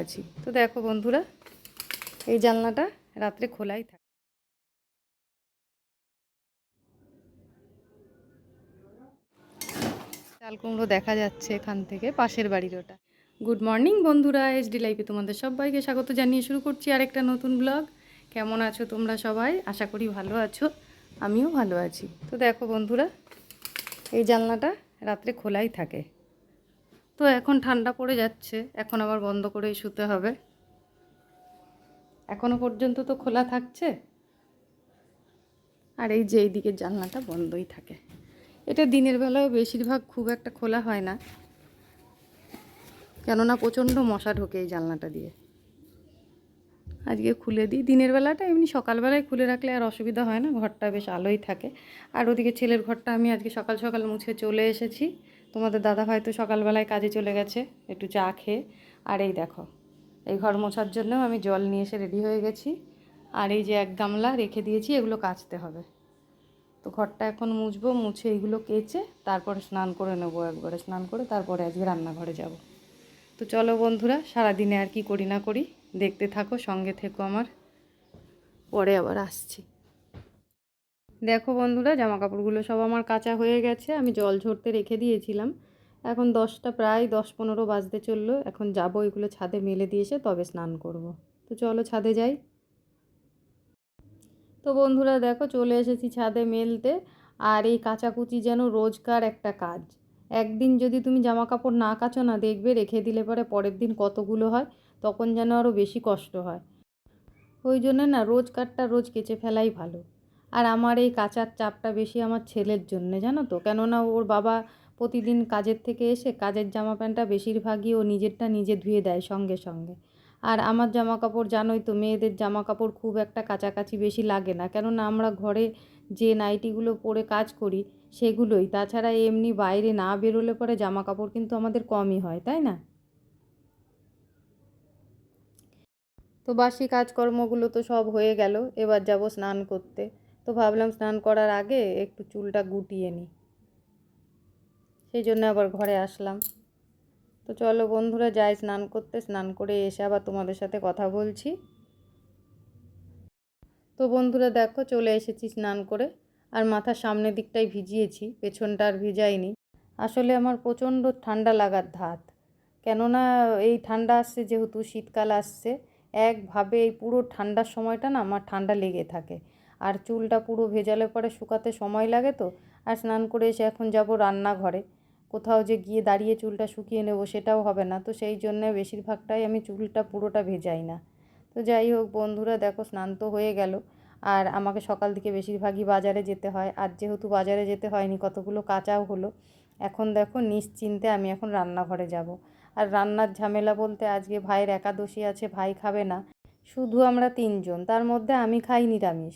আছি। তো দেখো বন্ধুরা, এই জানলাটা রাত্রে খোলাই থাকে। চাল কুমড়ো দেখা যাচ্ছে এখান থেকে, পাশের বাড়ির ওটা। গুড মর্নিং বন্ধুরা, এইচডি লাইফে তোমাদের সবাইকে স্বাগত জানিয়ে শুরু করছি আরেকটা নতুন ব্লগ। কেমন আছো তোমরা সবাই? আশা করি ভালো আছো, আমিও ভালো আছি। তো দেখো বন্ধুরা, এই জানলাটা রাত্রে খোলাই থাকে। তো এখন ঠান্ডা পড়ে যাচ্ছে, এখন আবার বন্ধ করেই শুতে হবে। এখনো পর্যন্ত তো খোলা থাকছে, আর এই যে এই দিকের জানলাটা বন্ধই থাকে। এটা দিনের বেলাও বেশিরভাগ খুব একটা খোলা হয় না, কেননা প্রচণ্ড মশা ঢোকে এই জানলাটা দিয়ে। আজকে খুলে দিই। দিনের বেলাটা এমনি সকালবেলায় খুলে রাখলে আর অসুবিধা হয় না, ঘরটা বেশ আলোই থাকে। আর ওদিকে ছেলের ঘরটা আমি আজকে সকাল সকাল মুছে চলে এসেছি। তোমাদের দাদা হয়তো সকালবেলায় কাজে চলে গেছে একটু চা খেয়ে। আর এই দেখো, এই ঘর মোছার জন্যও আমি জল নিয়ে এসে রেডি হয়ে গেছি। আর এই যে এক গামলা রেখে দিয়েছি, এগুলো কাচতে হবে। তো ঘরটা এখন মুছবো, মুছে এইগুলো কেচে তারপরে স্নান করে নেবো। একবারে স্নান করে তারপরে আজকে রান্নাঘরে যাব। তো চলো বন্ধুরা, সারাদিনে আর কি করি না করি দেখতে থাকো, সঙ্গে থেকো আমার, পরে আবার আসছি। দেখো বন্ধুরা, জামা কাপড়গুলো সব আমার কাচা হয়ে গেছে, আমি জল ঝরতে রেখে দিয়েছিলাম। এখন 10টা প্রায় 10-15 বাজতে চললো। এখন যাবো এগুলো ছাদে মেলে দিয়ে এসে তবে স্নান করব। তো চলো ছাদে যাই। তো বন্ধুরা দেখো, চলে এসেছি ছাদে মেলতে। আর এই কাচাকুচি যেন রোজকার একটা কাজ। একদিন যদি তুমি জামা কাপড় না কাচো না, দেখবে রেখে দিলে পরে পরের দিন কতগুলো হয়, তখন যেন আরও বেশি কষ্ট হয়। ওই জন্য না, রোজকারটা রোজ কেচে ফেলাই ভালো। আর আমার এই কাচার চাপটা বেশি আমার ছেলের জন্যে, জানো তো। কেননা ওর বাবা প্রতিদিন কাজের থেকে এসে কাজের জামা প্যান্টটা বেশিরভাগই ও নিজেরটা নিজে ধুয়ে দেয় সঙ্গে সঙ্গে। আর আমার জামা কাপড় জানোই তো, মেয়েদের জামা কাপড় খুব একটা কাচাকাচি বেশি লাগে না, কেননা আমরা ঘরে যে নাইটিগুলো পরে কাজ করি সেগুলোই। তাছাড়া এমনি বাইরে না বেরোলে পরে জামা কাপড় কিন্তু আমাদের কমই হয়, তাই না? তো বাসি কাজকর্মগুলো তো সব হয়ে গেল, এবার যাব স্নান করতে। তো ভাবলাম স্নান করার আগে একটু চুলটা গুটিয়ে নিই, সেই জন্য আবার ঘরে আসলাম। তো চলো বন্ধুরা, যাই স্নান করতে। স্নান করে এসে আবার তোমাদের সাথে কথা বলছি। তো বন্ধুরা দেখো, চলে এসেছি স্নান করে। আর মাথার সামনের দিকটাই ভিজিয়েছি, পেছনটা আর ভিজাইনি। আসলে আমার প্রচণ্ড ঠান্ডা লাগার ধাত। কেননা এই ঠান্ডা আসছে, যেহেতু শীতকাল আসছে, একভাবে এই পুরো ঠান্ডার সময়টা না আমার ঠান্ডা লেগে থাকে। আর চুলটা পুরো ভেজালে পরে শুকাতে সময় লাগে তো। আর স্নান করে এসে এখন যাব রান্নাঘরে। কোথাও যে গিয়ে দাঁড়িয়ে চুলটা শুকিয়ে নেব সেটাও হবে না, তো সেই জন্য বেশিরভাগটাই আমি চুলটা পুরোটা ভেজাই না। তো যাই হোক বন্ধুরা দেখো, স্নান তো হয়ে গেল। আর আমাকে সকাল থেকে বেশিরভাগই বাজারে যেতে হয়, আর যেহেতু বাজারে যেতে হয়নি, কতগুলো কাচাও হলো। এখন দেখো নিশ্চিন্তে আমি এখন রান্নাঘরে যাব। আর রান্নার ঝামেলা বলতে, আজকে ভাইয়ের একাদশী আছে, ভাই খাবে না। শুধু আমরা 3জন, তার মধ্যে আমি খাই নিরামিষ।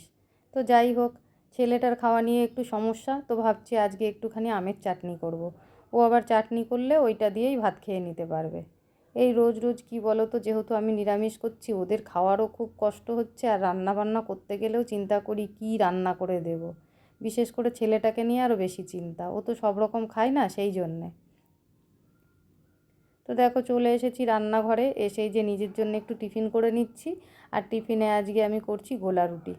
তো যাই হোক, ছেলেটার খাওয়া নিয়ে একটু সমস্যা, তো ভাবছি আজকে একটুখানি আমের চাটনি করব। ও আবার চাটনি করলে ওইটা দিয়েই ভাত খেয়ে নিতে পারবে। এই রোজ রোজ কি বলো তো, যেহেতু আমি নিরামিষ করছি, ওদের খাওয়ারও খুব কষ্ট হচ্ছে। আর রান্না বান্না করতে গেলেও চিন্তা করি কি রান্না করে দেব। বিশেষ করে ছেলেটাকে নিয়ে আরও বেশি চিন্তা, ও তো সব রকম খায় না, সেই জন্যে। তো দেখো, চলে এসেছি রান্নাঘরে। এসেই যে নিজের জন্য একটু টিফিন করে নিচ্ছি। আর টিফিনে আজকে আমি করছি গোলা রুটি।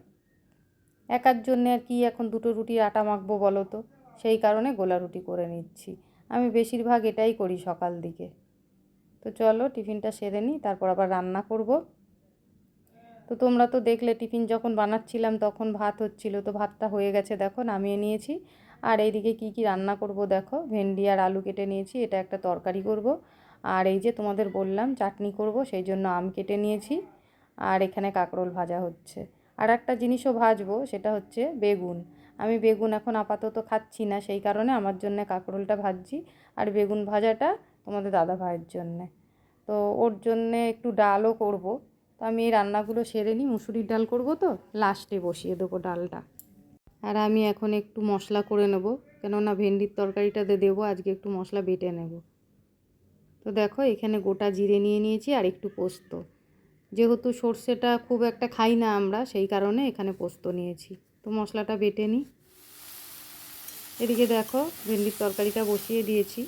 একার জন্যে আর কি এখন 2টো রুটির আটা মাখবো বলো তো, সেই কারণে গোলা রুটি করে নিচ্ছি। আমি বেশিরভাগ এটাই করি সকাল দিকে। তো চলো টিফিনটা সেরে নিই, তারপর আবার রান্না করব। তো তোমরা তো দেখলে টিফিন যখন বানাচ্ছিলাম তখন ভাত হচ্ছিল, তো ভাতটা হয়ে গেছে দেখো, নামিয়ে নিয়েছি। আর এইদিকে কি কি রান্না করব দেখো, ভেন্ডি আর আলু কেটে নিয়েছি, এটা একটা তরকারি করব। আর এই যে তোমাদের বললাম চাটনি করব, সেই জন্য আম কেটে নিয়েছি। আর এখানে কাঁকরোল ভাজা হচ্ছে। আর একটা জিনিসও ভাজবো, সেটা হচ্ছে বেগুন। আমি বেগুন এখন আপাতত খাচ্ছি না, সেই কারণে আমার জন্য কাঁকরোলটা ভাজছি। আর বেগুন ভাজাটা তোমাদের দাদা ভাইয়ের জন্যে। তো ওর জন্যে একটু ডালও করব। তো আমি এই রান্নাগুলো সেরে নিই, মুসুরির ডাল করব, তো লাস্টে বসিয়ে দেবো ডালটা। আর আমি এখন একটু মশলা করে নেব, কেননা ভেন্ডির তরকারিটাতে দেবো, আজকে একটু মশলা বেটে নেব। তো দেখো, এখানে গোটা জিরে নিয়ে নিয়েছি আর একটু পোস্ত। যেহেতু সর্ষেটা খুব একটা খাই না আমরা, সেই কারণে এখানে পোস্ত নিয়েছি। তো মশলাটা বেটে নিই। এদিকে দেখো, ভেন্ডির তরকারিটা বসিয়ে দিয়েছি।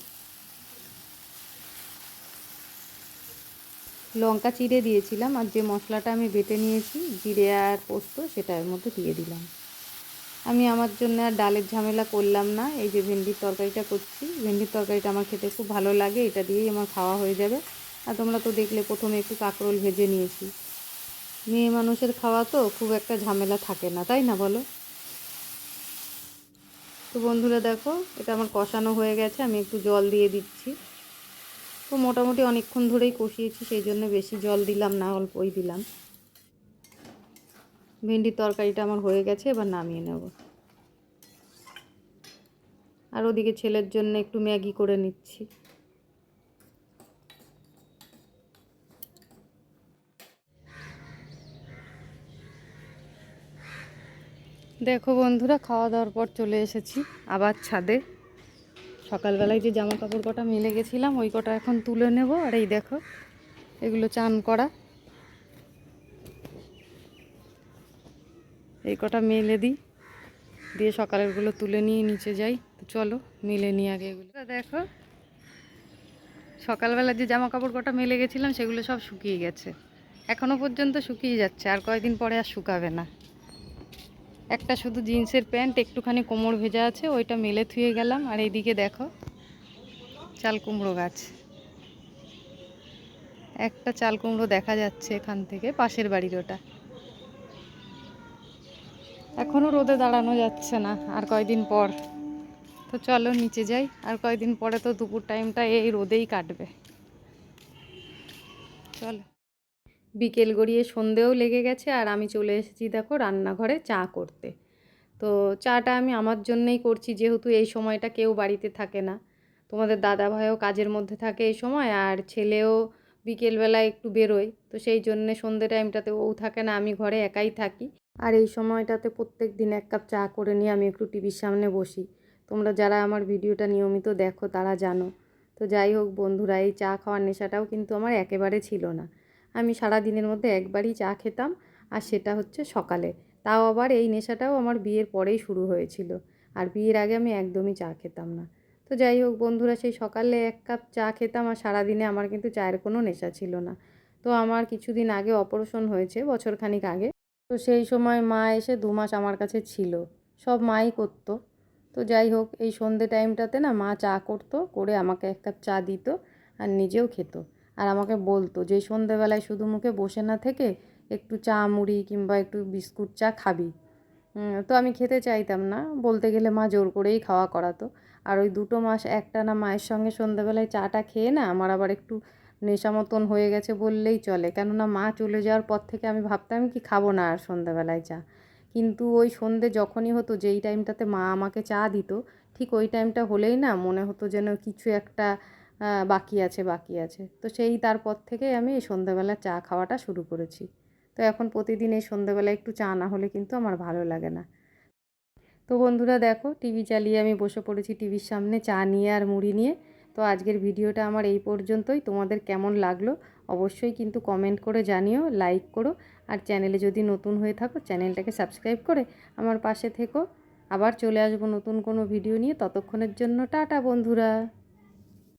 লঙ্কা চিড়ে দিয়েছিলাম, আর যে মশলাটা আমি বেটে নিয়েছি জিরে আর পোস্ত সেটা এর মধ্যে দিয়ে দিলাম। আমি আমার জন্য আর ডালের ঝামেলা করলাম না, এই যে ভেন্ডির তরকারিটা করছি। ভেন্ডির তরকারিটা আমার খেতে খুব ভালো লাগে, এটা দিয়েই আমার খাওয়া হয়ে যাবে। আর তোমরা তো দেখলে প্রথমে একটু কাঁকরোল ভেজে নিয়েছি। মেয়ে মানুষের খাওয়া তো খুব একটা ঝামেলা থাকে না, তাই না বলো? তো বন্ধুরা দেখো, এটা আমার কষানো হয়ে গেছে, আমি একটু জল দিয়ে দিচ্ছি। তো মোটামুটি অনেকক্ষণ ধরেই কষিয়েছি, সেই জন্য বেশি জল দিলাম না, অল্পই দিলাম। ভেন্ডির তরকারিটা আমার হয়ে গেছে, এবার নামিয়ে নেব। আর ওদিকে ছেলের জন্য একটু ম্যাগি করে নিচ্ছি। দেখো বন্ধুরা, খাওয়া দাওয়ার পর চলে এসেছি আবার ছাদে। সকালবেলায় যে জামা কাপড় কটা মেলে গেছিলাম ওই কটা এখন তুলে নেব। আর এই দেখো, এগুলো চান করা, এই কটা মেলে দিই, দিয়ে সকালেরগুলো তুলে নিয়ে নিচে যাই। তো চলো মেলে নিয়ে আগে এগুলো দেখো। সকালবেলা যে জামা কাপড় কটা মেলে গেছিলাম সেগুলো সব শুকিয়ে গেছে, এখনও পর্যন্ত শুকিয়ে যাচ্ছে, আর কয়েকদিন পরে আর শুকাবে না। একটা শুধু জিন্সের প্যান্ট একটুখানি কোমর ভেজা আছে, ওইটা মেলে থুয়ে গেলাম। আর এইদিকে দেখো চাল কুমড়ো গাছ, একটা চাল কুমড়ো দেখা যাচ্ছে এখান থেকে, পাশের বাড়ির ওটা। এখনও রোদে দাঁড়ানো যাচ্ছে না, আর কয়দিন পর। তো চলো নিচে যাই, আর কয়দিন পরে তো দুপুর টাইমটা এই রোদেই কাটবে। চলো। বিকেল গড়িয়ে সন্ধেও লেগে গেছে, আর আমি চলে এসেছি দেখো রান্নাঘরে চা করতে। তো চাটা আমি আমার জন্যই করছি, যেহেতু এই সময়টা কেউ বাড়িতে থাকে না। তোমাদের দাদা ভাইও কাজের মধ্যে থাকে এই সময়, আর ছেলেও বিকেলবেলায় একটু বেরোয়, তো সেই জন্যে সন্ধে টাইমটাতে ও থাকে না, আমি ঘরে একাই থাকি। আর এই সময়টাতে প্রত্যেক দিন এক কাপ চা করে নিয়ে আমি একটু টিভির সামনে বসি। তোমরা যারা আমার ভিডিওটা নিয়মিত দেখো তারা জানো। তো যাই হোক বন্ধুরা, এই চা খাওয়ার নেশাটাও কিন্তু আমার একেবারে ছিল না। আমি সারা দিনের মধ্যে একবারই চা খেতাম, আর সেটা হচ্ছে সকালে। তাও আবার এই নেশাটাও আমার বিয়ের পরেই শুরু হয়েছিল, আর বিয়ের আগে আমি একদমই চা খেতাম না। তো যাই হোক বন্ধুরা, সেই সকালে এক কাপ চা খেতাম, আর সারাদিনে আমার কিন্তু চায়ের কোনো নেশা ছিল না। তো আমার কিছুদিন আগে অপারেশন হয়েছে, বছরখানিক আগে। তো সেই সময় মা এসে 2 মাস আমার কাছে ছিল, সব মাই করতো। তো যাই হোক, এই সন্ধে টাইমটাতে না মা চা করতো, করে আমাকে এক কাপ চা দিত, আর নিজেও খেত। আর আমাকে বলতো যে সন্ধেবেলায় শুধু মুখে বসে না থেকে একটু চা মুড়ি কিংবা একটু বিস্কুট চা খাবি। তো আমি খেতে চাইতাম না, বলতে গেলে মা জোর করেই খাওয়া করাতো। আর ওই 2 মাস একটানা মায়ের সঙ্গে সন্ধেবেলায় চাটা খেয়ে না আমার আবার একটু নেশা মতন হয়ে গেছে বললেই চলে। কেননা মা চলে যাওয়ার পর থেকে আমি ভাবতাম কি খাবো না আর সন্ধেবেলায় চা। কিন্তু ওই সন্ধে যখনই হতো, যেই টাইমটাতে মা আমাকে চা দিত, ঠিক ওই টাইমটা হলেই না মনে হতো যেন কিছু একটা বাকি আছে বাকি আছে। তো সেই তারপর থেকে আমি এই সন্ধেবেলা চা খাওয়াটা শুরু করেছি। তো এখন প্রতিদিন এই সন্ধেবেলায় একটু চা না হলে কিন্তু আমার ভালো লাগে না। তো বন্ধুরা দেখো, টিভি চালিয়ে আমি বসে পড়েছি টিভির সামনে চা নিয়ে আর মুড়ি নিয়ে। তো আজকের ভিডিওটা আমার এই পর্যন্তই। তোমাদের কেমন লাগলো অবশ্যই কিন্তু কমেন্ট করে জানিও, লাইক করো, আর চ্যানেলে যদি নতুন হয়ে থাকো চ্যানেলটাকে সাবস্ক্রাইব করে আমার পাশে থেকো। আবার চলে আসবো নতুন কোনো ভিডিও নিয়ে, ততক্ষণের জন্য টাটা বন্ধুরা।